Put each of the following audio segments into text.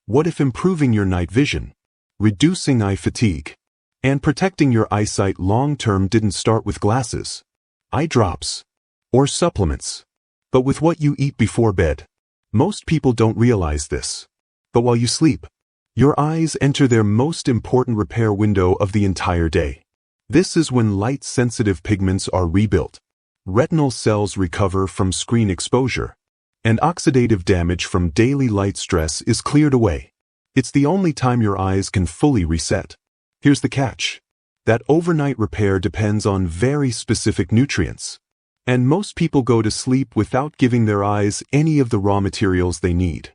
What if improving your night vision, reducing eye fatigue, and protecting your eyesight long-term didn't start with glasses, eye drops, or supplements, but with what you eat before bed? Most people don't realize this, but while you sleep, your eyes enter their most important repair window of the entire day. This is when light-sensitive pigments are rebuilt, retinal cells recover from screen exposure, and oxidative damage from daily light stress is cleared away. It's the only time your eyes can fully reset. Here's the catch. That overnight repair depends on very specific nutrients, and most people go to sleep without giving their eyes any of the raw materials they need.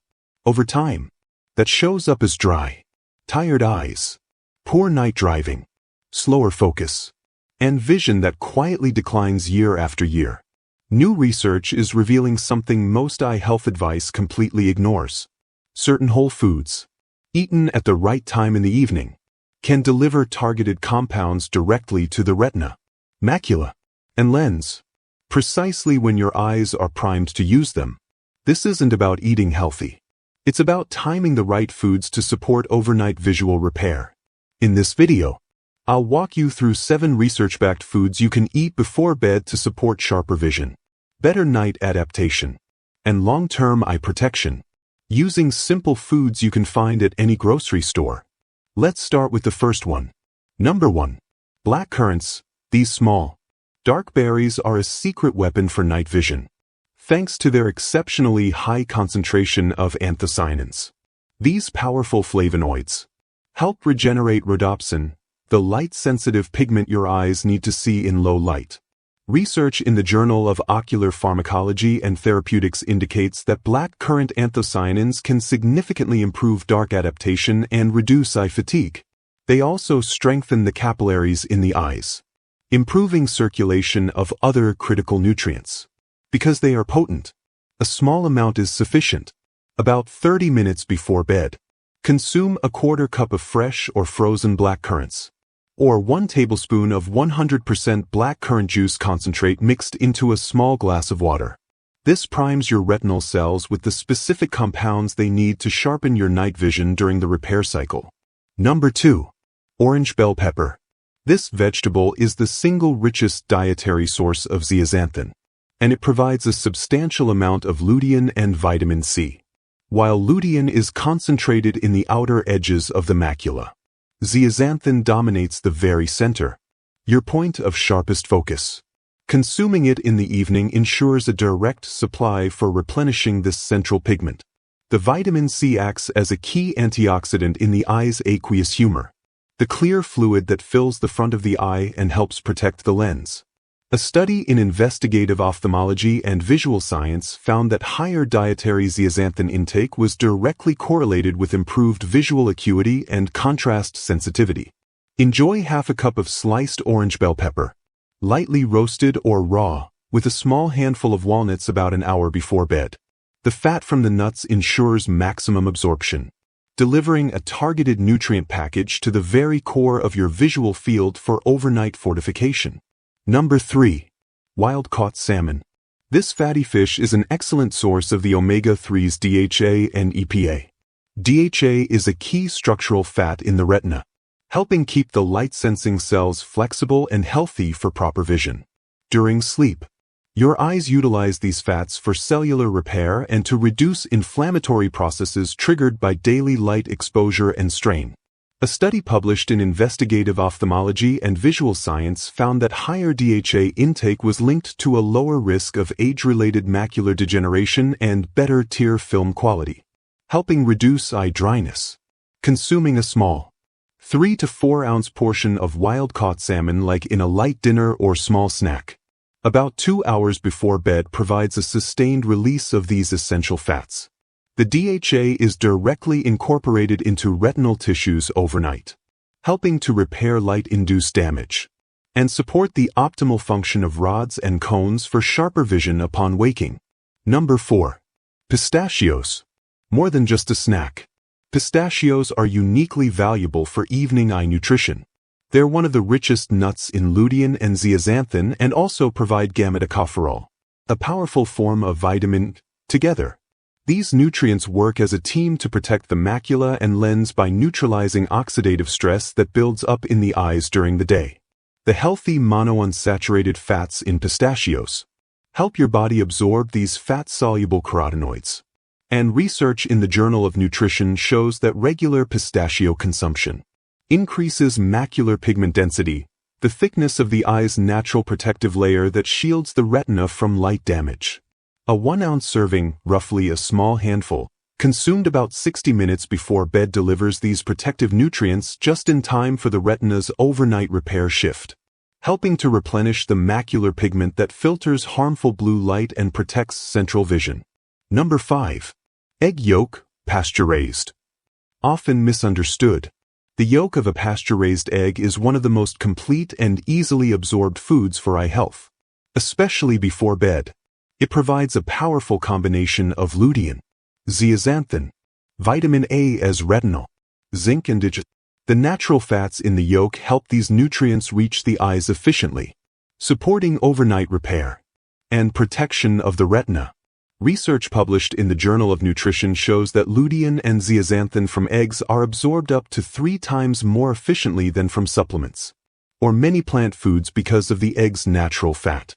Over time, that shows up as dry, tired eyes, poor night driving, slower focus, and vision that quietly declines year after year. New research is revealing something most eye health advice completely ignores. Certain whole foods, eaten at the right time in the evening, can deliver targeted compounds directly to the retina, macula, and lens, precisely when your eyes are primed to use them. This isn't about eating healthy. It's about timing the right foods to support overnight visual repair. In this video, I'll walk you through 7 research-backed foods you can eat before bed to support sharper vision, better night adaptation, and long-term eye protection, using simple foods you can find at any grocery store. Let's start with the first one. Number 1. Black currants. These small, dark berries are a secret weapon for night vision, thanks to their exceptionally high concentration of anthocyanins. These powerful flavonoids help regenerate rhodopsin, the light-sensitive pigment your eyes need to see in low light. Research in the Journal of Ocular Pharmacology and Therapeutics indicates that black currant anthocyanins can significantly improve dark adaptation and reduce eye fatigue. They also strengthen the capillaries in the eyes, improving circulation of other critical nutrients. Because they are potent, a small amount is sufficient. About 30 minutes before bed, consume a quarter cup of fresh or frozen black currants, or 1 tablespoon of 100% black currant juice concentrate mixed into a small glass of water. This primes your retinal cells with the specific compounds they need to sharpen your night vision during the repair cycle. Number 2. Orange bell pepper. This vegetable is the single richest dietary source of zeaxanthin, and it provides a substantial amount of lutein and vitamin C. While lutein is concentrated in the outer edges of the macula, zeaxanthin dominates the very center, your point of sharpest focus. Consuming it in the evening ensures a direct supply for replenishing this central pigment. The vitamin C acts as a key antioxidant in the eye's aqueous humor, the clear fluid that fills the front of the eye and helps protect the lens. A study in investigative ophthalmology and visual science found that higher dietary zeaxanthin intake was directly correlated with improved visual acuity and contrast sensitivity. Enjoy half a cup of sliced orange bell pepper, lightly roasted or raw, with a small handful of walnuts about an hour before bed. The fat from the nuts ensures maximum absorption, delivering a targeted nutrient package to the very core of your visual field for overnight fortification. Number 3. Wild-caught salmon. This fatty fish is an excellent source of the omega-3s DHA and EPA. DHA is a key structural fat in the retina, helping keep the light-sensing cells flexible and healthy for proper vision. During sleep, your eyes utilize these fats for cellular repair and to reduce inflammatory processes triggered by daily light exposure and strain. A study published in Investigative Ophthalmology and Visual Science found that higher DHA intake was linked to a lower risk of age-related macular degeneration and better tear film quality, helping reduce eye dryness. Consuming a small 3 to 4 ounce portion of wild-caught salmon like in a light dinner or small snack, about 2 hours before bed provides a sustained release of these essential fats. The DHA is directly incorporated into retinal tissues overnight, helping to repair light-induced damage and support the optimal function of rods and cones for sharper vision upon waking. Number 4. Pistachios. More than just a snack, pistachios are uniquely valuable for evening eye nutrition. They're one of the richest nuts in lutein and zeaxanthin and also provide gamma-tocopherol, a powerful form of vitamin. Together, These nutrients work as a team to protect the macula and lens by neutralizing oxidative stress that builds up in the eyes during the day. The healthy monounsaturated fats in pistachios help your body absorb these fat-soluble carotenoids. And research in the Journal of Nutrition shows that regular pistachio consumption increases macular pigment density, the thickness of the eye's natural protective layer that shields the retina from light damage. A 1-ounce serving, roughly a small handful, consumed about 60 minutes before bed delivers these protective nutrients just in time for the retina's overnight repair shift, helping to replenish the macular pigment that filters harmful blue light and protects central vision. Number 5. Egg yolk, pasture-raised. Often misunderstood, the yolk of a pasture-raised egg is one of the most complete and easily absorbed foods for eye health, especially before bed. It provides a powerful combination of lutein, zeaxanthin, vitamin A as retinal, zinc and the natural fats in the yolk help these nutrients reach the eyes efficiently, supporting overnight repair and protection of the retina. Research published in the Journal of Nutrition shows that lutein and zeaxanthin from eggs are absorbed up to 3 times more efficiently than from supplements or many plant foods because of the egg's natural fat.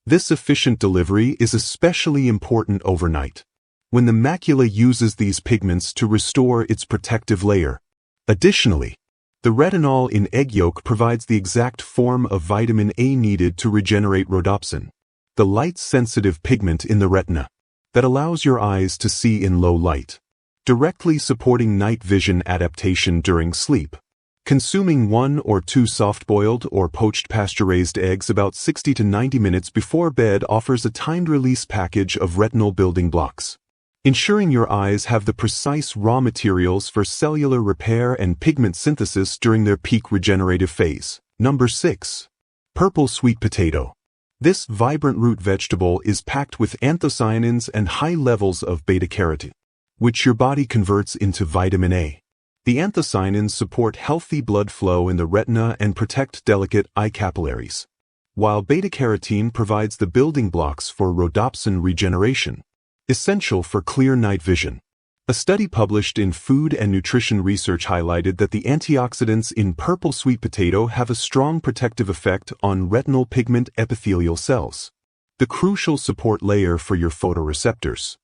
This efficient delivery is especially important overnight, when the macula uses these pigments to restore its protective layer. Additionally, the retinol in egg yolk provides the exact form of vitamin A needed to regenerate rhodopsin, the light-sensitive pigment in the retina that allows your eyes to see in low light, directly supporting night vision adaptation during sleep. Consuming 1 or 2 soft-boiled or poached pasture-raised eggs about 60 to 90 minutes before bed offers a timed-release package of retinal building blocks, ensuring your eyes have the precise raw materials for cellular repair and pigment synthesis during their peak regenerative phase. Number 6. Purple sweet potato. This vibrant root vegetable is packed with anthocyanins and high levels of beta-carotene, which your body converts into vitamin A. The anthocyanins support healthy blood flow in the retina and protect delicate eye capillaries, while beta-carotene provides the building blocks for rhodopsin regeneration, essential for clear night vision. A study published in Food and Nutrition Research highlighted that the antioxidants in purple sweet potato have a strong protective effect on retinal pigment epithelial cells, the crucial support layer for your photoreceptors.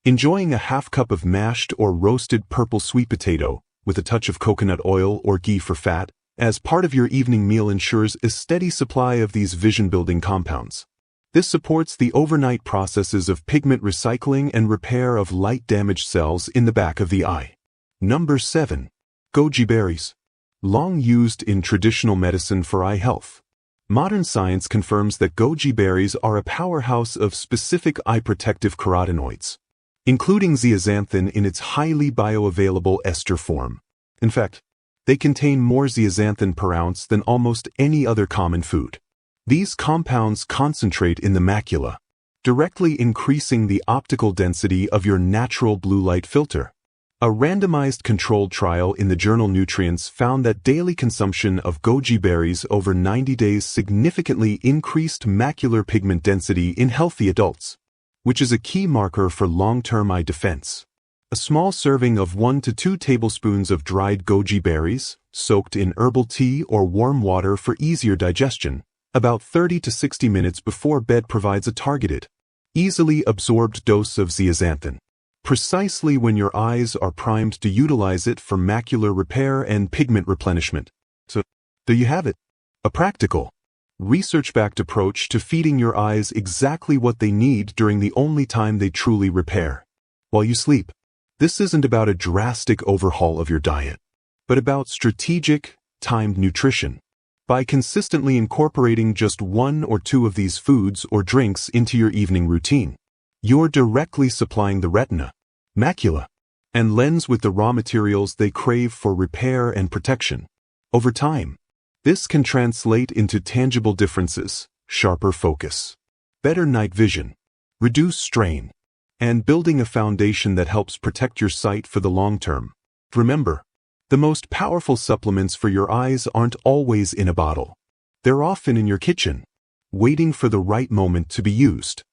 Enjoying a half cup of mashed or roasted purple sweet potato, with a touch of coconut oil or ghee for fat, as part of your evening meal ensures a steady supply of these vision-building compounds. This supports the overnight processes of pigment recycling and repair of light-damaged cells in the back of the eye. Number 7. Goji berries. Long used in traditional medicine for eye health, modern science confirms that goji berries are a powerhouse of specific eye protective carotenoids, including zeaxanthin in its highly bioavailable ester form. In fact, they contain more zeaxanthin per ounce than almost any other common food. These compounds concentrate in the macula, directly increasing the optical density of your natural blue light filter. A randomized controlled trial in the journal Nutrients found that daily consumption of goji berries over 90 days significantly increased macular pigment density in healthy adults, which is a key marker for long-term eye defense. A small serving of 1 to 2 tablespoons of dried goji berries, soaked in herbal tea or warm water for easier digestion, about 30 to 60 minutes before bed provides a targeted, easily absorbed dose of zeaxanthin, precisely when your eyes are primed to utilize it for macular repair and pigment replenishment. So, there you have it. A practical, research-backed approach to feeding your eyes exactly what they need during the only time they truly repair, while you sleep. This isn't about a drastic overhaul of your diet, but about strategic, timed nutrition. By consistently incorporating just 1 or 2 of these foods or drinks into your evening routine, you're directly supplying the retina, macula, and lens with the raw materials they crave for repair and protection. Over time, this can translate into tangible differences: sharper focus, better night vision, reduced strain, and building a foundation that helps protect your sight for the long term. Remember, the most powerful supplements for your eyes aren't always in a bottle. They're often in your kitchen, waiting for the right moment to be used.